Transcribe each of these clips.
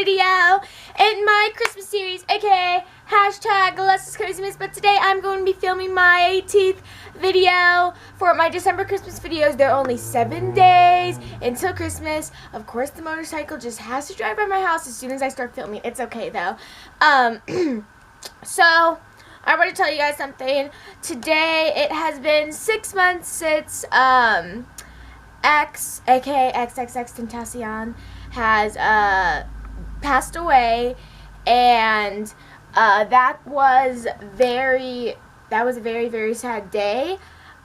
video in my Christmas series, aka hashtag Lessa's Christmas. But today I'm going to be filming my 18th video for my December Christmas videos. There are only 7 days until Christmas. Of course, the motorcycle just has to drive by my house as soon as I start filming. It's okay though. So I want to tell you guys something. Today it has been 6 months since X, aka XXX Tentacion, has passed away, and that was a very, very sad day.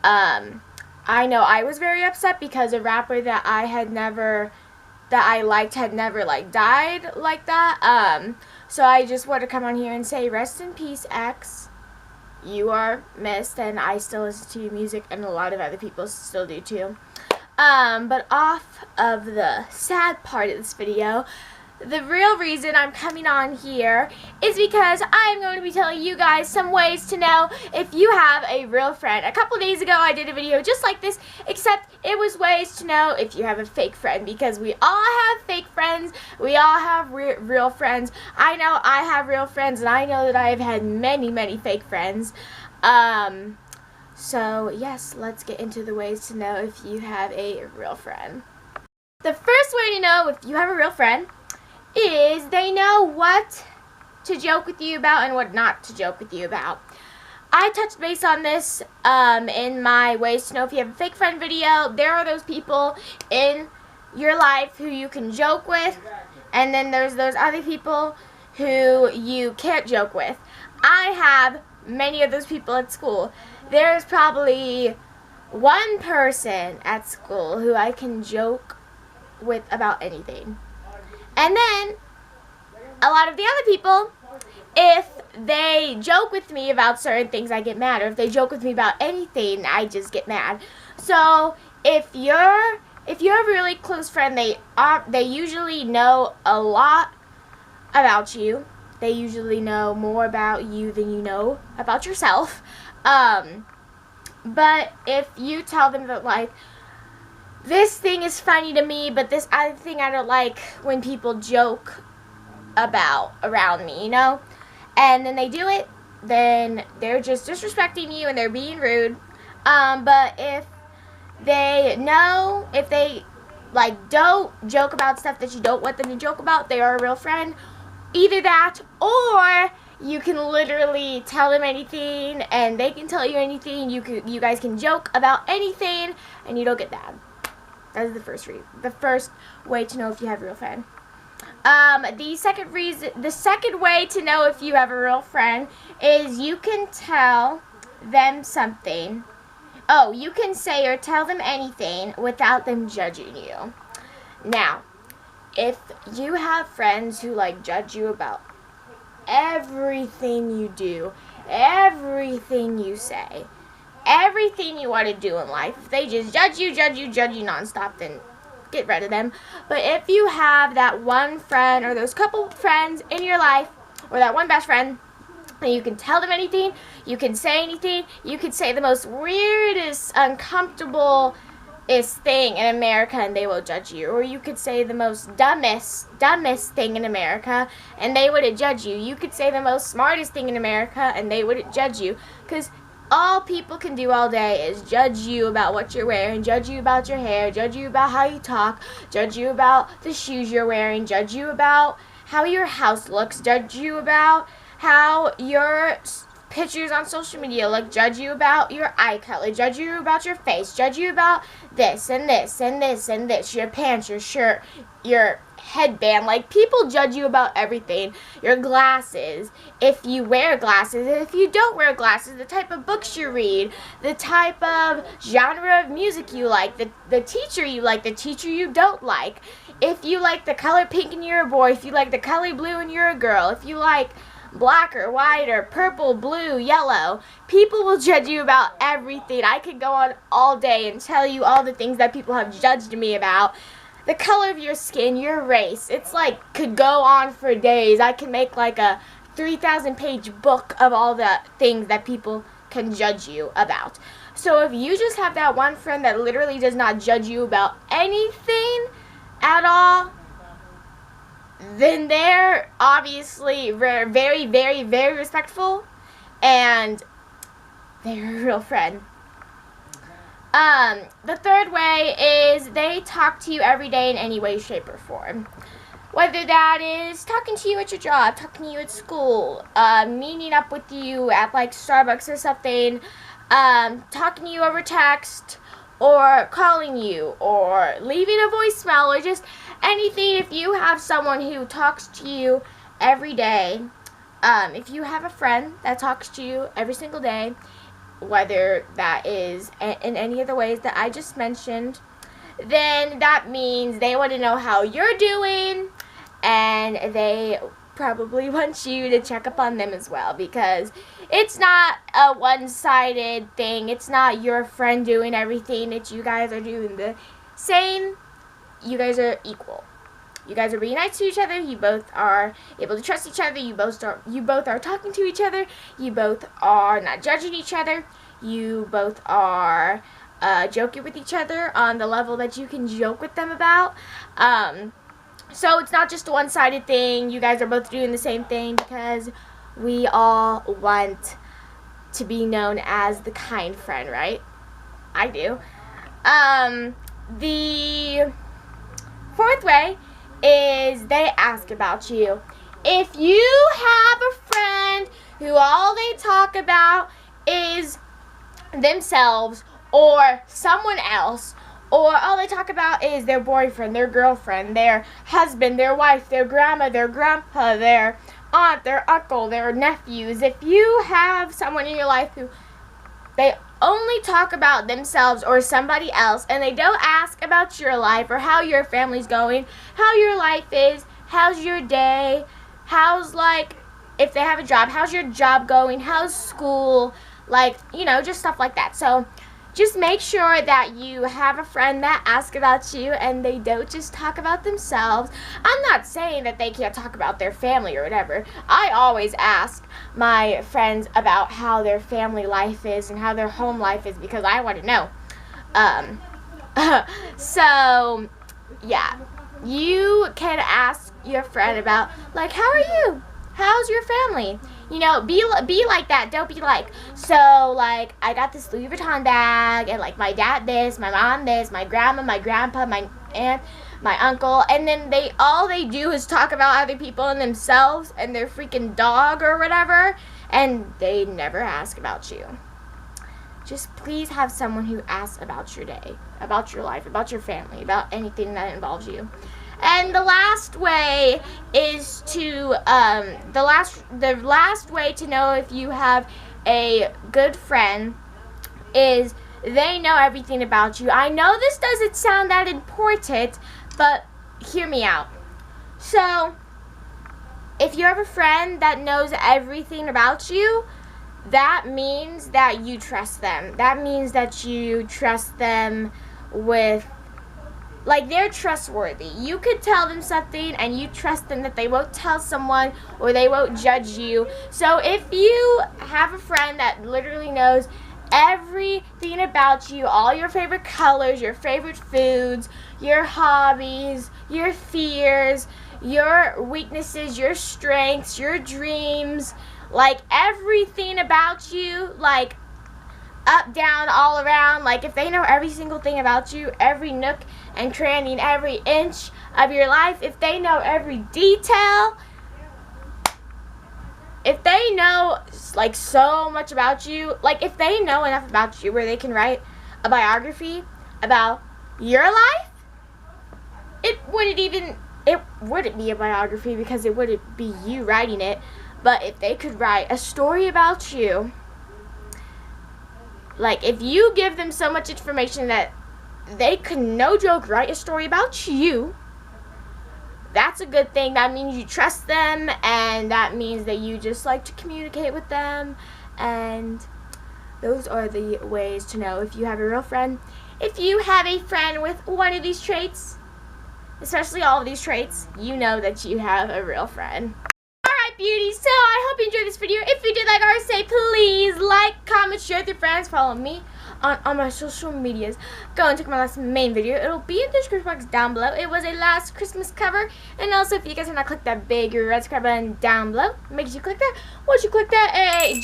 I know I was very upset because a rapper that I liked had never died like that. So I just want to come on here and say rest in peace, X. You are missed, and I still listen to your music, and a lot of other people still do too. But off of the sad part of this video, the real reason I'm coming on here is because I'm going to be telling you guys some ways to know if you have a real friend. A couple days ago I did a video just like this, except it was ways to know if you have a fake friend, because we all have fake friends. We all have real friends. I know I have real friends, and I know that I have had many fake friends. So yes, let's get into the ways to know if you have a real friend. The first way to know if you have a real friend is they know what to joke with you about and what not to joke with you about. I touched base on this in my ways to know if you have a fake friend video. There are those people in your life who you can joke with, and then there's those other people who you can't joke with. I have many of those people at school. There's probably one person at school who I can joke with about anything. And then a lot of the other people, if they joke with me about certain things, I get mad. Or if they joke with me about anything, I just get mad. So if you have a really close friend, they usually know a lot about you. They usually know more about you than you know about yourself. But if you tell them that, this thing is funny to me, but this other thing I don't like when people joke about around me, you know? And then they do it, then they're just disrespecting you and they're being rude. But if they don't joke about stuff that you don't want them to joke about, they are a real friend. Either that, or you can literally tell them anything and they can tell you anything. You guys can joke about anything and you don't get mad. That is the first way to know if you have a real friend. The second way to know if you have a real friend is you can tell them something. Oh, you can say or tell them anything without them judging you. Now, if you have friends who judge you about everything you do, everything you say, everything you want to do in life, if they just judge you nonstop, then get rid of them. But if you have that one friend or those couple friends in your life, or that one best friend, and you can tell them anything, you can say anything, you can say the most weirdest, uncomfortable thing in America and they will judge you. Or you could say the most dumbest thing in America and they wouldn't judge you. You could say the most smartest thing in America and they wouldn't judge you. Because all people can do all day is judge you about what you're wearing, judge you about your hair, judge you about how you talk, judge you about the shoes you're wearing, judge you about how your house looks, judge you about how your pictures on social media look, judge you about your eye color, judge you about your face, judge you about this and this and this and this, your pants, your shirt, your headband. People judge you about everything. Your glasses, if you wear glasses, if you don't wear glasses, the type of books you read, the type of genre of music you like, the teacher you like, the teacher you don't like, if you like the color pink and you're a boy, if you like the color blue and you're a girl, if you like black or white or purple, blue, yellow. People will judge you about everything. I could go on all day and tell you all the things that people have judged me about. The color of your skin, your race. It's could go on for days. I can make a 3,000-page book of all the things that people can judge you about. So if you just have that one friend that literally does not judge you about anything at all, then they're obviously very, very, very respectful, and they're a real friend. The third way is they talk to you every day in any way, shape, or form. Whether that is talking to you at your job, talking to you at school, meeting up with you at like Starbucks or something, talking to you over text, or calling you, or leaving a voicemail, or just anything. If you have someone who talks to you every day, if you have a friend that talks to you every single day, whether that is in any of the ways that I just mentioned, then that means they want to know how you're doing, and they probably want you to check up on them as well, because it's not a one-sided thing. It's not your friend doing everything. It's you guys are doing the same. You guys are equal. You guys are being nice to each other. You both are able to trust each other. You both are talking to each other. You both are not judging each other. You both are joking with each other on the level that you can joke with them about. So it's not just a one-sided thing. You guys are both doing the same thing, because we all want to be known as the kind friend, right? I do. The fourth way is they ask about you. If you have a friend who all they talk about is themselves or someone else, or all they talk about is their boyfriend, their girlfriend, their husband, their wife, their grandma, their grandpa, their aunt, their uncle, their nephews, if you have someone in your life who they only talk about themselves or somebody else, and they don't ask about your life or how your family's going, how your life is, how's your day, how's, like, if they have a job, how's your job going, how's school, like, you know, just stuff like that. So just make sure that you have a friend that asks about you and they don't just talk about themselves. I'm not saying that they can't talk about their family or whatever. I always ask my friends about how their family life is and how their home life is, because I want to know. So, yeah. You can ask your friend about, like, how are you? How's your family? You know, be like that. Don't be like, so, like, I got this Louis Vuitton bag, and, like, my dad this, my mom this, my grandma, my grandpa, my aunt, my uncle, and then all they do is talk about other people and themselves and their freaking dog or whatever, and they never ask about you. Just please have someone who asks about your day, about your life, about your family, about anything that involves you. And the last way is to the last way to know if you have a good friend is they know everything about you. I know this doesn't sound that important, but hear me out. So, if you have a friend that knows everything about you, that means that you trust them. That means that you trust them with, like, they're trustworthy. You could tell them something and you trust them that they won't tell someone or they won't judge you. So if you have a friend that literally knows everything about you, all your favorite colors, your favorite foods, your hobbies, your fears, your weaknesses, your strengths, your dreams, like everything about you, like up, down, all around, like if they know every single thing about you, every nook and cranny and every inch of your life, if they know every detail, if they know like so much about you, like if they know enough about you where they can write a biography about your life, it wouldn't be a biography because it wouldn't be you writing it, but if they could write a story about you, like if you give them so much information that they could, no joke, write a story about you, that's a good thing. That means you trust them, and that means that you just like to communicate with them, and those are the ways to know if you have a real friend. If you have a friend with one of these traits, especially all of these traits, you know that you have a real friend. Alright, beauties, so I hope you enjoyed this video. If you did, like I always say, please like, comment, share with your friends, follow me on my social medias, go and check my last main video. It'll be in the description box down below. It was a last Christmas cover. And also, if you guys have not clicked that big red subscribe button down below, make sure you click that. Once you click that, a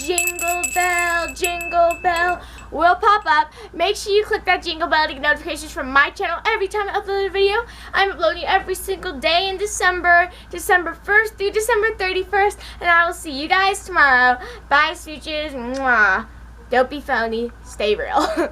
jingle bell will pop up. Make sure you click that jingle bell to get notifications from my channel every time I upload a video. I'm uploading every single day in December 1st through December 31st. And I will see you guys tomorrow. Bye, smooches. Mwah. Don't be phony. Stay real.